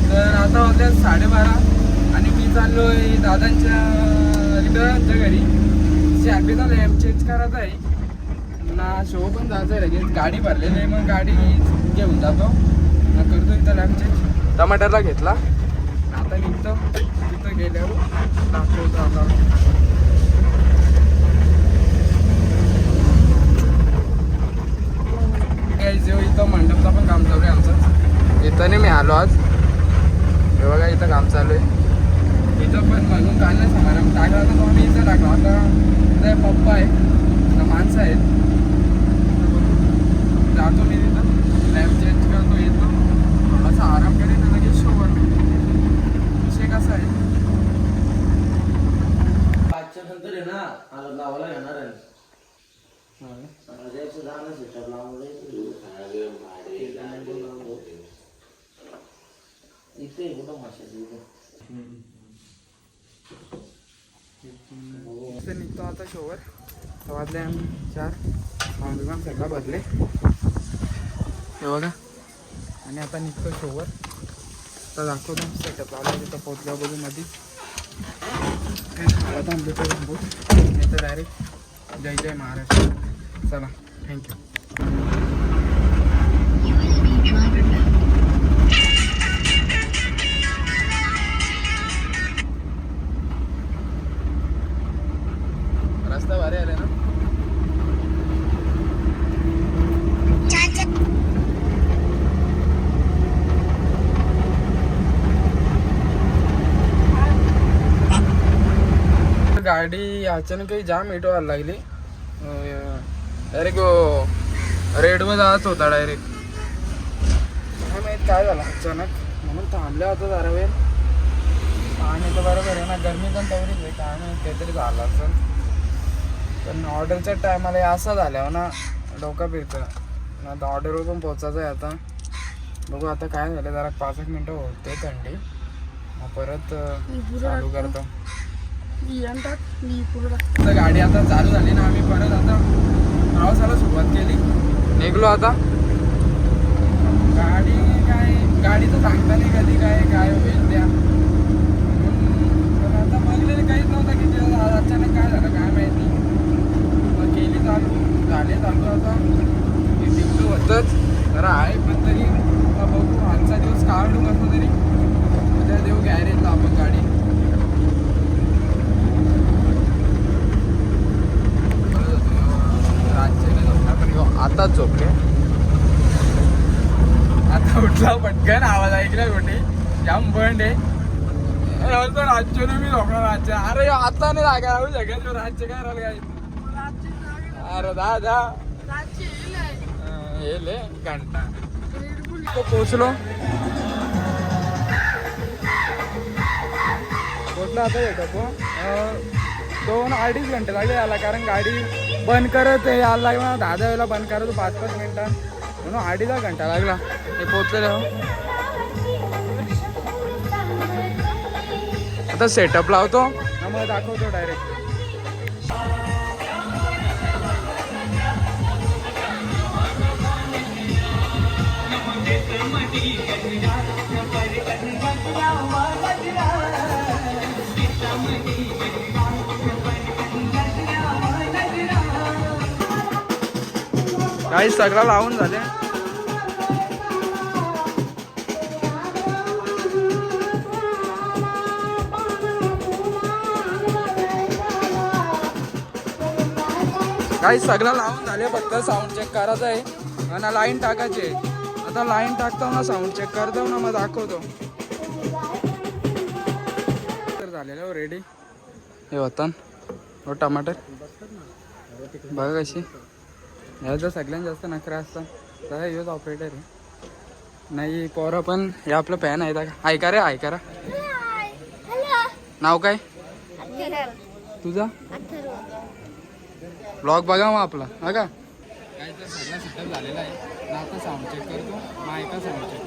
तर आता वाजल्या 12:30 आणि मी चाललोय दादांच्या रिटर्नच्या घरी. शॅम्पीचा लॅम्प चेंज करायचा आहे ना, शो पण जायचं आहे लगेच. गाडी भरलेली आहे, मग गाडी घेऊन जातो ना, करतो इथं लॅम्प चेंज. टमाटरला घेतला, आता निघतो. तिथं गेल्यावर दाखवतो आता. इथं मंडपचा पण काम चालू आहे आमचं. इथं नाही मी आलो आज, हे बघा इथं काम चालू आहे. इथं पण म्हणून काय नाही समारंभ टाकला तर आम्ही इथं टाकला. आता इथं पप्पा आहे ना, माणसं आहेत. जातो मी तिथं, लॅम्प चेंज करतो, येतो, थोडासा आराम करेन आणि लगेच शोवर मी. विषय कसा आहे, पाचच्या नंतर आहे ना, मला लावायला येणार आहे. इथे कुठं माशाची निघतो आता शोवर. वाजले आम्ही 4. विमान सगळा बदले हे बघा. आणि आता निघतो शोवर. आता दाखवतो सेटअप लावला तिथं पोचल्या बाजूमध्ये. आता आमचं तर थांबू नाही तर डायरेक्ट जय जय महाराष्ट्र. चला, थँक्यू. रस्ता भारी आले ना. गाडी अचानक काही जाम हिट व्हायला लागली. डायरेक्ट रेडमध्ये जात होता डायरेक्ट. काय माहीत काय झालं अचानक, म्हणून थांबल्या होतं जरा वेळ. आणि तर बरोबर आहे ना, गरमी पण तेवढीच आहे. काय माहीत काहीतरी झालं असेल. पण ऑर्डरच्या टायमाला असं झाल्यावर ना डोकं फिरतं. आता ऑर्डरवर पण पोचायचं आहे. आता बघू आता काय झालं. जरा 5-1 मिनटं होते थंडी, मग परत चालू करतो. तर गाडी आता चालू झाली ना, आम्ही परत आता प्रवासाला सुरुवात केली. निघलो आता. गाडीचं सांगता नाही कधी काय होईल त्या. पण आता बघलेलं काहीच नव्हतं की ते अचानक काय झालं काय माहिती. मग केली चालू, झाले चालू. आता निघलो होतंच जरा आहे, पण तरी बघू आजचा दिवस काढू कसं तरी. उद्या देऊ गॅरेजला आपण गाडी. आताच झोपले, आता उठला पटकन. आवाज ऐकला कुठे जाम बंड आहे. राज्य मी झोपणार राज्य. अरे आता नाही जागा राहू शकत. राज्य काय राहिलं काय. अरे दादा येले घंटा तो पोचलो. पोचला आता येतो. 2-2.5 घंटे लागले याला, कारण गाडी बंद करत यायला लागला. 10 वेळेला बंद करत 5-5 मिनिटां, म्हणून 2.5 घंटा लागला. हे पोचलेलं. आता सेटअप लावतो ना, मग दाखवतो डायरेक्ट. काही सगळं लावून झाले. काही सगळं लावून झाले, फक्त साऊंड चेक करायचं आहे आणि लाईन टाकायची आहे. आता लाईन टाकतो ना, साऊंड चेक करतो ना, मग दाखवतो. तर झालेलं रेडी. हे होता हो टमाटर बघा कशी. ह्याचं सगळ्यांत जास्त नखरे असतात. तर हेच ऑपरेटर आहे नाही पोरं पण. हे आपलं फॅन आहे का. ऐका रे ऐका रा. नाव काय तुझा. ब्लॉग बघा मग आपला बघा. काय तर सगळा सेटअप झालेला आहे ना. आता साऊंड चेक करतो, मग ऐका साऊंड चेक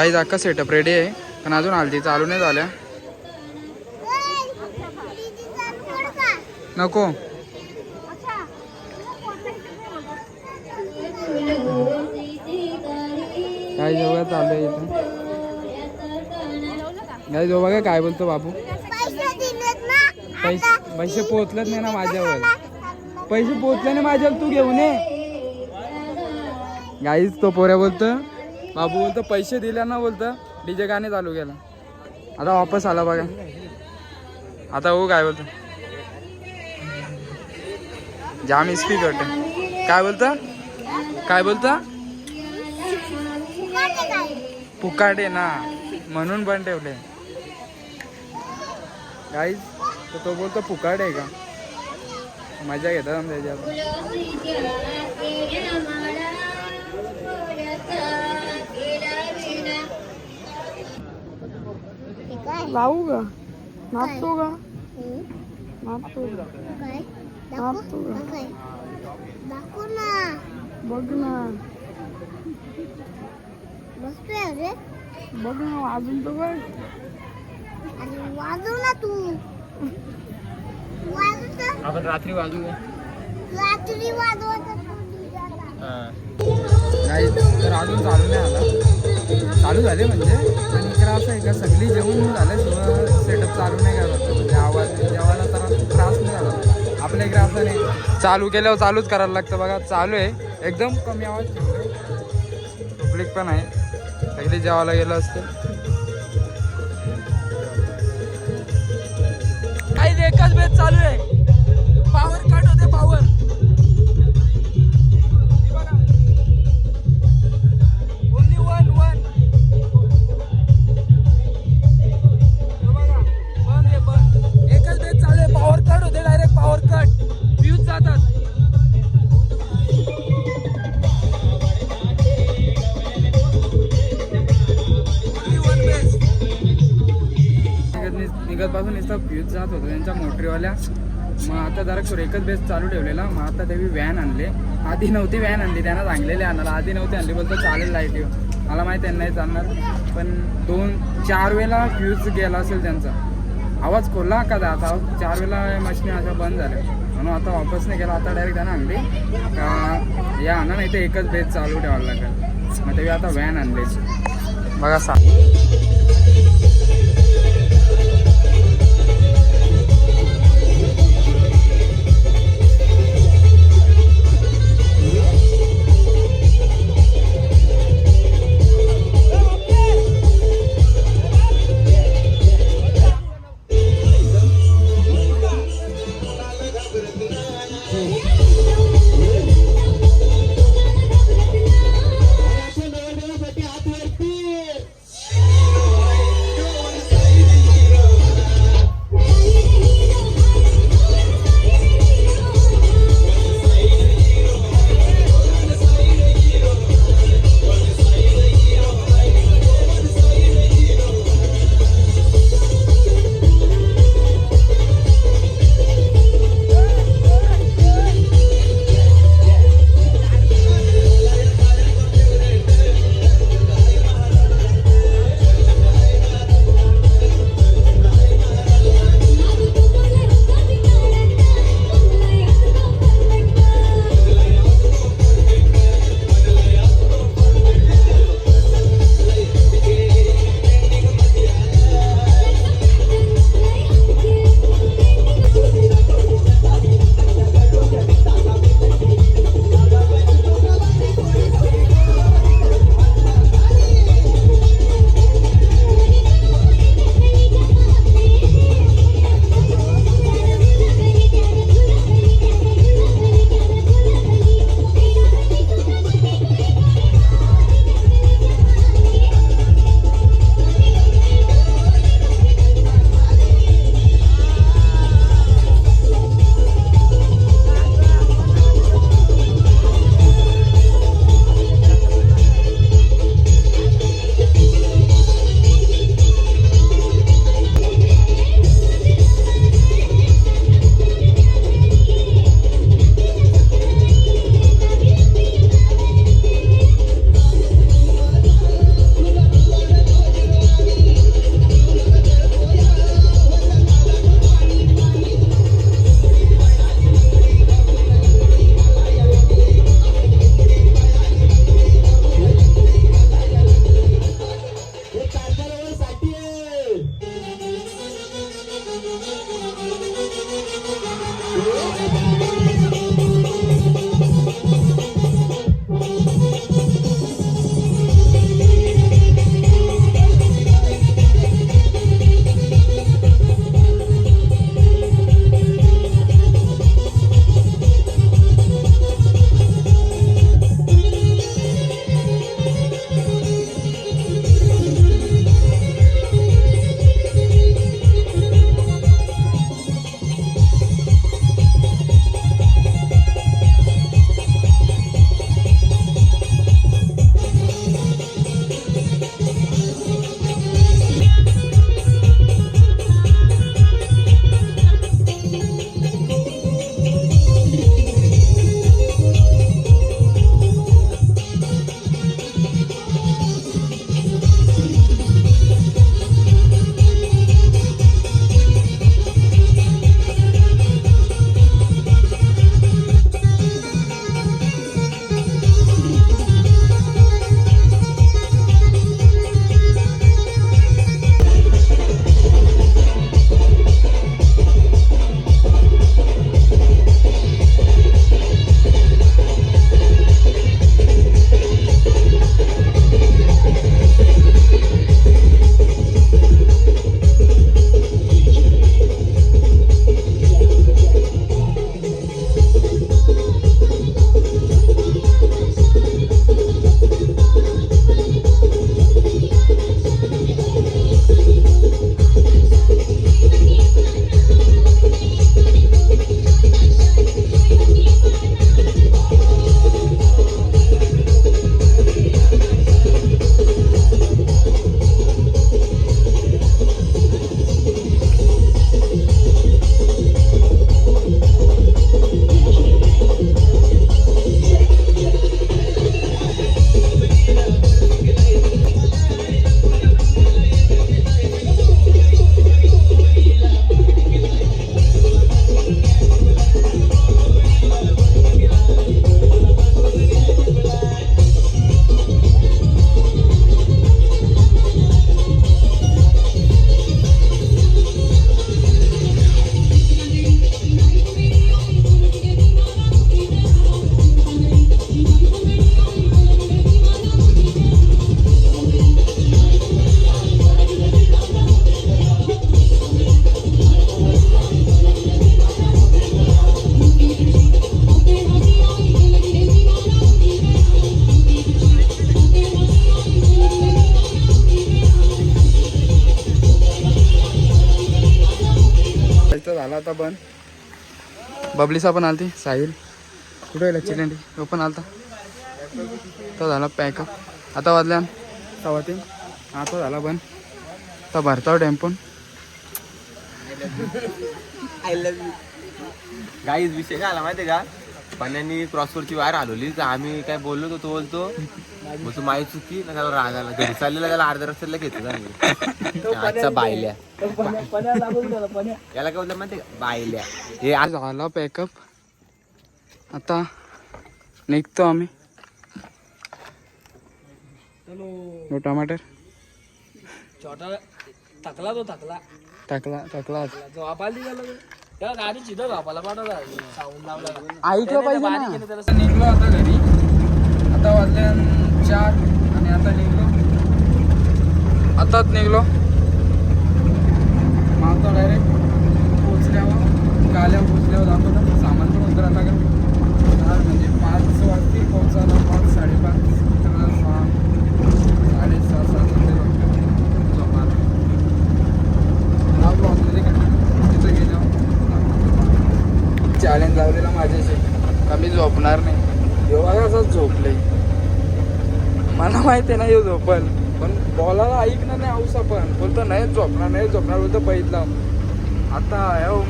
गाईज अख्खा सेटअप रेडी आहे पण अजून हल्दी चालू नाही झाल्या. नको काय जेव्हा चालू आहे इथं काय जो बघा काय बोलतो बाबू. पैसे पोहोचलेच नाही ना माझ्यावर. पैसे पोहोचले नाही माझ्यावर तू घेऊन ये. गाईज तो पोऱ्या बोलतो बाबू बोलतो पैसे दिल्या ना बोलतं डीजे गाणे चालू केला. आता वापस आला बघा. आता हो काय बोलतो जाम स्पीकर काय बोलतं काय बोलतं फुकाटे ना म्हणून पण ठेवले. गाईज तर तो बोलतो फुकाट आहे का. मजा घेतात आमच्या याच्यात. लावू का नाचतो का नाचतो नाचतो का बघ ना बघ ना वाजून तो बघ. वाजव ना तू. आपण रात्री वाजू रात्री वाजवत नाही तर अजून चालू नाही आला. चालू झाले म्हणजे आणि इकडं असं आहे का सगळी जेवण झाल्याशिवाय सेटअप चालू नाही करत. म्हणजे आवाज जेवायला तर त्रास नाही झाला. आपल्या इकडे असं नाही चालू केल्यावर चालूच करायला लागतं. बघा चालू आहे एकदम कमी आवाज पब्लिक पण आहे. सगळी जेवायला गेलं असतं. काही एकच बेस चालू आहे. पॉवर कट होते पॉवर. ओनली वन बंद आहे बंद. एकच बेस चालू आहे. पॉवर कट होते डायरेक्ट पॉवर कट व्ह्यूज जातात. निघतपासून नुसतं फ्यूज जात होतं त्यांच्या मोटरीवाल्या. मग आता जरा एकच बेस चालू ठेवलेला. मग आता त्यांनी व्हॅन आणले. आधी नव्हती व्हॅन आणली त्यांना सांगलेले आणायला. आधी नव्हती आणली बोलतो चालेल लाईट येऊ. मला माहीत त्यांना नाही चालणार पण 2-4 वेळेला फ्यूज गेला असेल त्यांचा. आवाज खोलला का आता 4 वेळेला मशीन अशा बंद झाल्या म्हणून आता वापस नाही गेला. आता डायरेक्ट त्यांना आणली का या आणा नाही तर एकच बेस चालू ठेवायला लागेल. मग तेव्हा आता व्हॅन आणले बघा बन. बबलीसा पण आलती. साहिल कुठे गेला? चिलेंडी तो पण आलता. तो झाला पॅकअप. आता वाजल्या 3:15. आता झाला बन. आता भरताव टेम्पोन. I love you guys. विषय काय आला माहिती का? पाण्याने क्रॉसवरची वायर हलवली तर आम्ही काय बोललो तो बोलतो मग तू माझी चुकी ना त्याला राग आला. घरी चाललेला त्याला अर्ध्या रस्त्याला घेतलं आम्ही. आजचा बायल्या याला काय बोललं माहिती का? बायल्या. हे आज झाला पॅकअप. आता निघतो आम्ही. टमाटर छोटा थकला तो थकला टाकला झोपायला गेलो तेव्हा गाडी चिथं झोपायला पाठवला साऊंड लावला ऐकलं पाहिजे ना. त्याला निघलो आता घरी. आता वाजले 4 आणि आता निघलो. आताच निघलो. मागतो डायरेक्ट पोचल्यावर गाल्यावर पोचल्यावर दाखवतो. सामान पण उतर आता का म्हणजे 5 वाजता पोहोचायला 5, 5:30 तर 6, 6:30, 7 झोपायला. हा ब्लॉगमध्ये तिथं गेल्यावर चॅलेंज लावलेला माझ्याशी का मी झोपणार नाही. योगा असंच झोपले. मला माहिती आहे ना यो झोपल पण बॉलाला ऐकणार नाही. औसा पण बोलतो नाही झोपणार बोलतो बघितलं. आता हो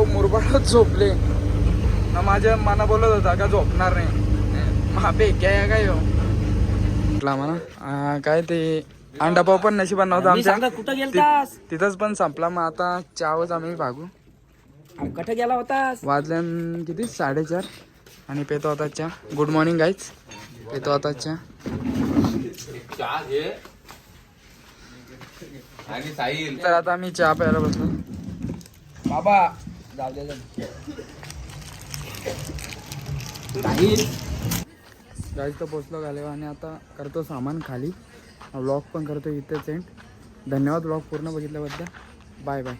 मुरबाडच झोपले ना. माझ्या मना बोलत होता का झोपणार नाही. मापे काय काय हो म्हटला म्हणा. काय ते अंडापाव पण नशिबात नव्हता आमच्या. कुठं गेलतास तिथंच पण संपला. मग आता चावच आम्ही भागू. कुठं गेला होतास वाजल्यान किती 4:30 आणि पेतो आता चहा. Good morning guys. पेतो आता चहा. चहा घे आणि साहिल. तर आता आम्ही चहा प्यायला बसलो. बाबा जाऊ दे गाईज तर पोचलो गालेवा आणि आता करतो सामान खाली. व्लॉग पण करतो इथेच एंड. धन्यवाद व्लॉग पूर्ण बघितल्याबद्दल. Bye bye.